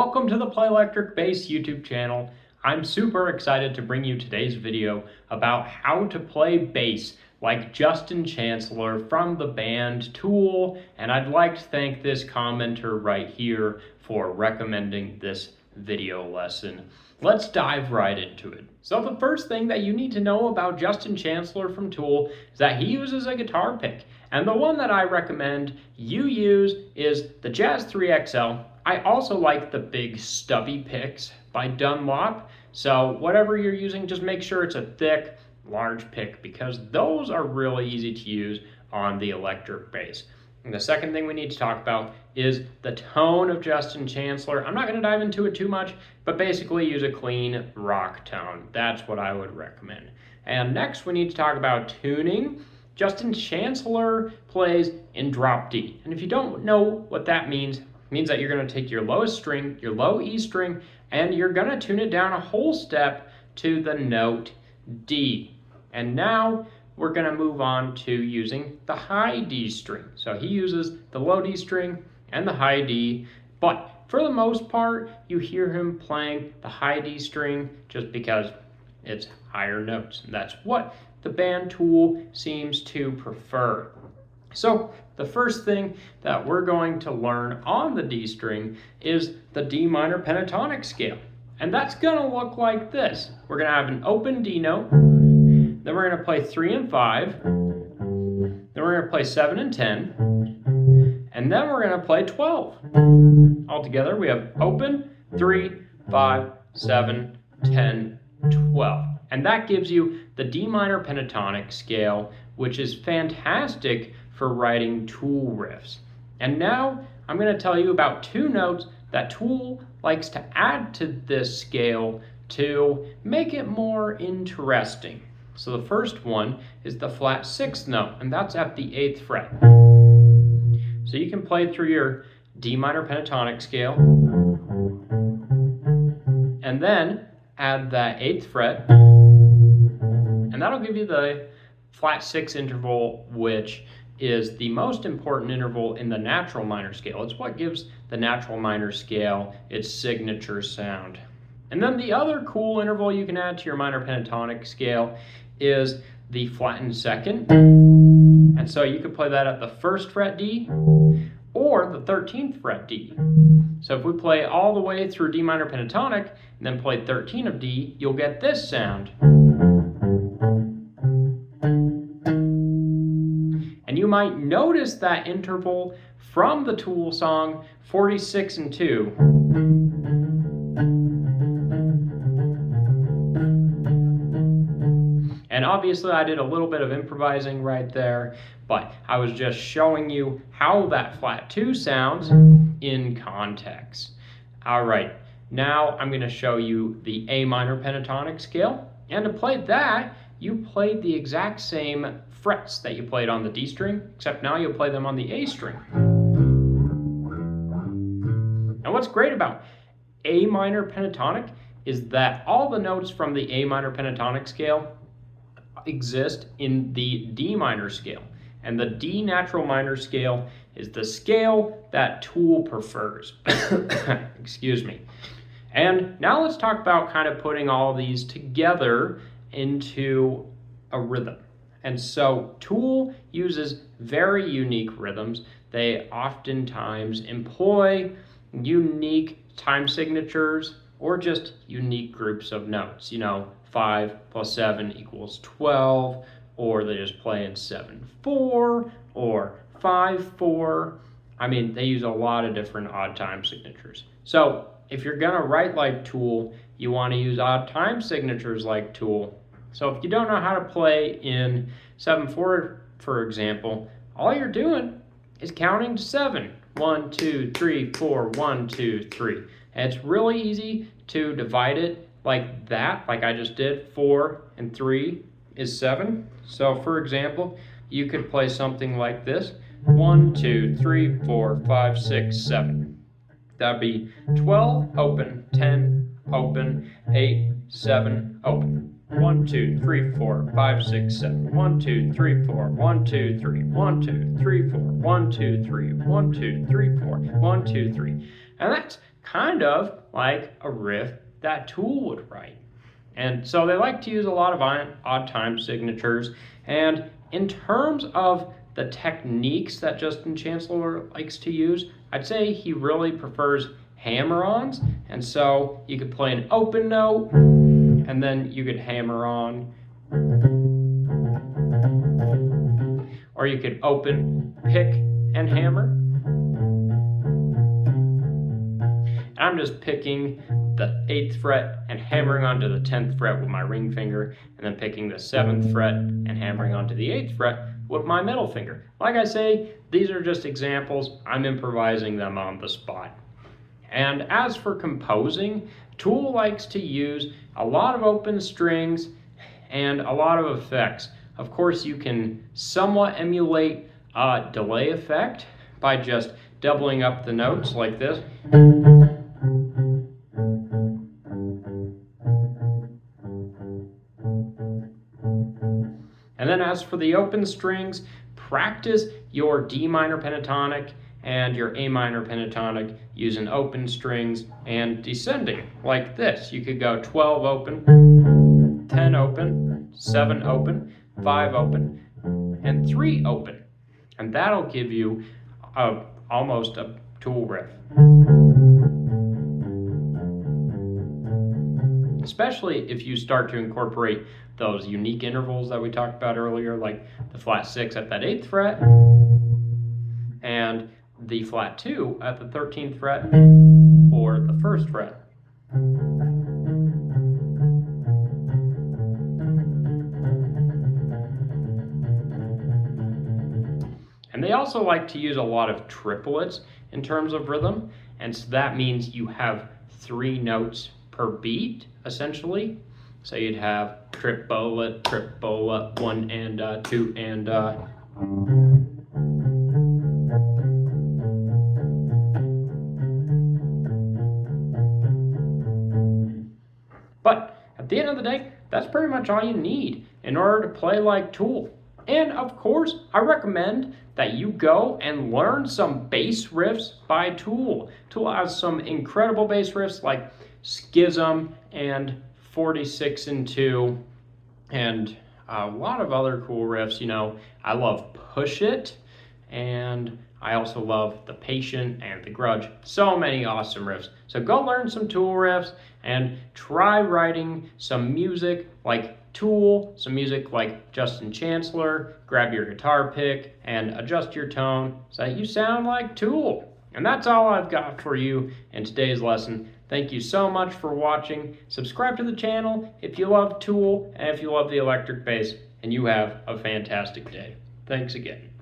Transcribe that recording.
Welcome to the Play Electric Bass YouTube channel. I'm super excited to bring you today's video about how to play bass like Justin Chancellor from the band Tool, and I'd like to thank this commenter right here for recommending this video lesson. Let's dive right into it. So the first thing that you need to know about Justin Chancellor from Tool is that he uses a guitar pick, and the one that I recommend you use is the Jazz 3XL. I also like the big stubby picks by Dunlop, so whatever you're using, just make sure it's a thick, large pick because those are really easy to use on the electric bass. And the second thing we need to talk about is the tone of Justin Chancellor. I'm not going to dive into it too much, but basically use a clean rock tone. That's what I would recommend. And next we need to talk about tuning. Justin Chancellor plays in drop D. And if you don't know what that means, it means that you're going to take your lowest string, your low E string, and you're going to tune it down a whole step to the note D. And now we're going to move on to using the high D string. So he uses the low D string and the high D, but for the most part, you hear him playing the high D string just because it's higher notes. And that's what the band Tool seems to prefer. So the first thing that we're going to learn on the D string is the D minor pentatonic scale. And that's going to look like this. We're going to have an open D note, then we're going to play 3 and 5, then we're going to play 7 and 10, and then we're going to play 12. Altogether, we have open, 3, 5, 7, 10, 12. And that gives you the D minor pentatonic scale, which is fantastic for writing Tool riffs. And now I'm going to tell you about two notes that Tool likes to add to this scale to make it more interesting. So the first one is the flat 6th note, and that's at the 8th fret. So you can play through your D minor pentatonic scale, and then add that 8th fret, and that'll give you the flat 6 interval, which is the most important interval in the natural minor scale. It's what gives the natural minor scale its signature sound. And then the other cool interval you can add to your minor pentatonic scale is the flattened 2nd. And so you could play that at the 1st fret D or the 13th fret D. So if we play all the way through D minor pentatonic and then play 13 of D, you'll get this sound. And you might notice that interval from the Tool song 46 and 2. And obviously I did a little bit of improvising right there, but I was just showing you how that flat 2 sounds in context. All right, now I'm going to show you the A minor pentatonic scale. And to play that, you played the exact same frets that you played on the D string, except now you'll play them on the A string. And what's great about A minor pentatonic is that all the notes from the A minor pentatonic scale exist in the D minor scale. And the D natural minor scale is the scale that Tool prefers. Excuse me. And now let's talk about kind of putting all these together into a rhythm. And so Tool uses very unique rhythms. They oftentimes employ unique time signatures or just unique groups of notes. 5 plus 7 equals 12, or they just play in 7/4 or 5/4. I mean, they use a lot of different odd time signatures. So if you're gonna write like Tool, you want to use odd time signatures like Tool. So if you don't know how to play in 7/4, for example, all you're doing is counting to 7. 1, 2, 3, 4, 1, 2, 3. And it's really easy to divide it like that, like I just did. 4 and 3 is 7. So for example, you could play something like this. 1, 2, 3, 4, 5, 6, 7. That'd be 12, open, 10, open, 8, 7, open. 1, 2, 3, 4, 5, 6, 7. 1, 2, 3, 4, 1, 2, 3, 1, 2, 3, 4, 1, 2, 3, 1, 2, 3, 4, 1, 2, 3. And that's kind of like a riff that Tool would write. And so they like to use a lot of odd time signatures. And in terms of the techniques that Justin Chancellor likes to use, I'd say he really prefers hammer-ons. And so you could play an open note, and then you could hammer on. Or you could open, pick, and hammer. I'm just picking the 8th fret and hammering onto the 10th fret with my ring finger, and then picking the 7th fret and hammering onto the 8th fret with my middle finger. Like I say, these are just examples. I'm improvising them on the spot. And as for composing, Tool likes to use a lot of open strings and a lot of effects. Of course, you can somewhat emulate a delay effect by just doubling up the notes like this. And then as for the open strings, practice your D minor pentatonic and your A minor pentatonic using open strings and descending like this. You could go 12 open, 10 open, 7 open, 5 open, and 3 open. And that'll give you almost a Tool riff. Especially if you start to incorporate those unique intervals that we talked about earlier, like the flat 6 at that 8th fret and the flat 2 at the 13th fret or the 1st fret. And they also like to use a lot of triplets in terms of rhythm, and so that means you have 3 notes per beat, essentially. So you'd have tripola, 1 and 2 and But at the end of the day, that's pretty much all you need in order to play like Tool. And of course, I recommend that you go and learn some bass riffs by Tool. Tool has some incredible bass riffs like Schism and 46 and 2 and a lot of other cool riffs. You know, I love Push It, and I also love The Patient and The Grudge. So many awesome riffs. So go learn some Tool riffs and try writing some music like Tool, some music like Justin Chancellor. Grab your guitar pick and adjust your tone so that you sound like Tool. And that's all I've got for you in today's lesson. Thank you so much for watching. Subscribe to the channel if you love Tool and if you love the electric bass, and you have a fantastic day. Thanks again.